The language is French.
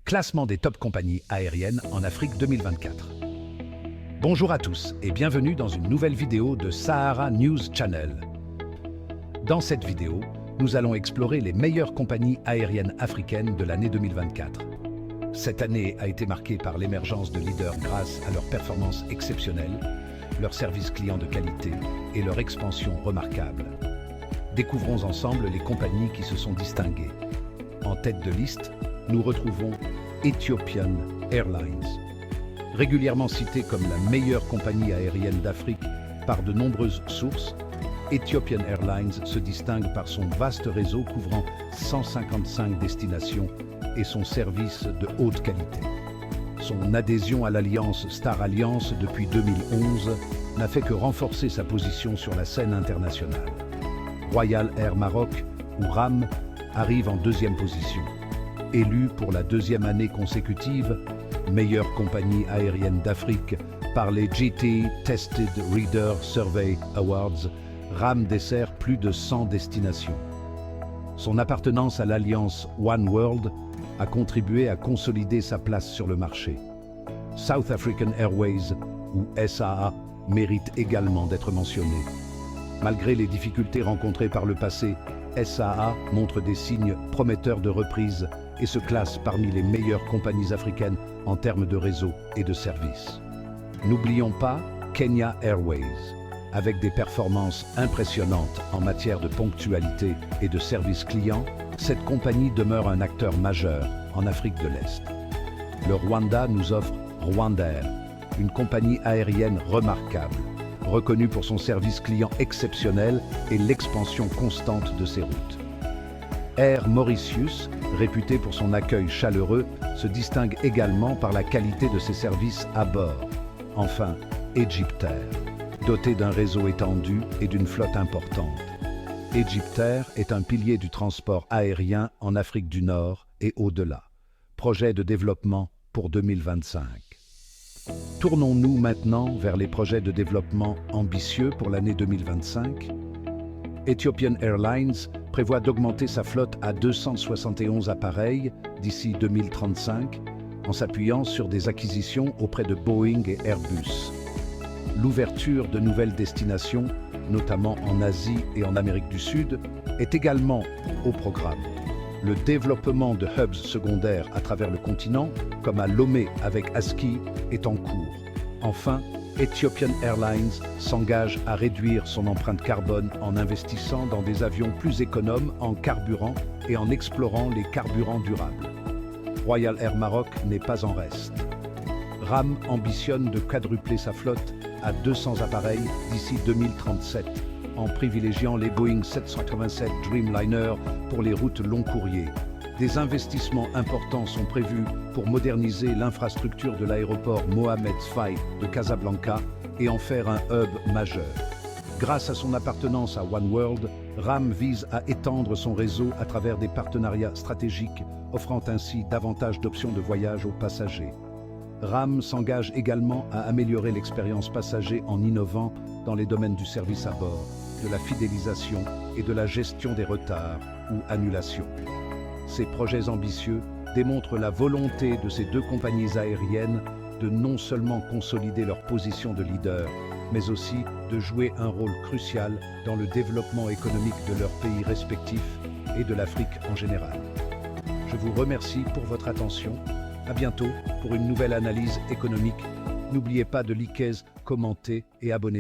Classement des top compagnies aériennes en Afrique 2024. Bonjour à tous et bienvenue dans une nouvelle vidéo de Sahara News Channel. Dans cette vidéo, nous allons explorer les meilleures compagnies aériennes africaines de l'année 2024. Cette année a été marquée par l'émergence de leaders grâce à leurs performances exceptionnelles, leur service client de qualité et leur expansion remarquable. Découvrons ensemble les compagnies qui se sont distinguées. En tête de liste, nous retrouvons Ethiopian Airlines. Régulièrement citée comme la meilleure compagnie aérienne d'Afrique par de nombreuses sources, Ethiopian Airlines se distingue par son vaste réseau couvrant 155 destinations et son service de haute qualité. Son adhésion à l'alliance Star Alliance depuis 2011 n'a fait que renforcer sa position sur la scène internationale. Royal Air Maroc, ou RAM, arrive en deuxième position. Élue pour la deuxième année consécutive meilleure compagnie aérienne d'Afrique par les GT Tested Reader Survey Awards, RAM dessert plus de 100 destinations. Son appartenance à l'alliance One World a contribué à consolider sa place sur le marché. South African Airways, ou SAA, mérite également d'être mentionné. Malgré les difficultés rencontrées par le passé, SAA montre des signes prometteurs de reprise et se classe parmi les meilleures compagnies africaines en termes de réseau et de services. N'oublions pas Kenya Airways. Avec des performances impressionnantes en matière de ponctualité et de service client, cette compagnie demeure un acteur majeur en Afrique de l'Est. Le Rwanda nous offre Rwandair, une compagnie aérienne remarquable, reconnue pour son service client exceptionnel et l'expansion constante de ses routes. Air Mauritius, réputé pour son accueil chaleureux, se distingue également par la qualité de ses services à bord. Enfin, Egyptair, doté d'un réseau étendu et d'une flotte importante. Egyptair est un pilier du transport aérien en Afrique du Nord et au-delà. Projet de développement pour 2025. Tournons-nous maintenant vers les projets de développement ambitieux pour l'année 2025. Ethiopian Airlines prévoit d'augmenter sa flotte à 271 appareils d'ici 2035 en s'appuyant sur des acquisitions auprès de Boeing et Airbus. L'ouverture de nouvelles destinations, notamment en Asie et en Amérique du Sud, est également au programme. Le développement de hubs secondaires à travers le continent, comme à Lomé avec ASKI, est en cours. Enfin, Ethiopian Airlines s'engage à réduire son empreinte carbone en investissant dans des avions plus économes en carburant et en explorant les carburants durables. Royal Air Maroc n'est pas en reste. RAM ambitionne de quadrupler sa flotte à 200 appareils d'ici 2037, en privilégiant les Boeing 787 Dreamliner pour les routes long courriers. Des investissements importants sont prévus pour moderniser l'infrastructure de l'aéroport Mohamed Faye de Casablanca et en faire un hub majeur. Grâce à son appartenance à One World, RAM vise à étendre son réseau à travers des partenariats stratégiques, offrant ainsi davantage d'options de voyage aux passagers. RAM s'engage également à améliorer l'expérience passager en innovant dans les domaines du service à bord, de la fidélisation et de la gestion des retards ou annulations. Ces projets ambitieux démontrent la volonté de ces deux compagnies aériennes de non seulement consolider leur position de leader, mais aussi de jouer un rôle crucial dans le développement économique de leurs pays respectifs et de l'Afrique en général. Je vous remercie pour votre attention. À bientôt pour une nouvelle analyse économique. N'oubliez pas de liker, commenter et abonnez-vous.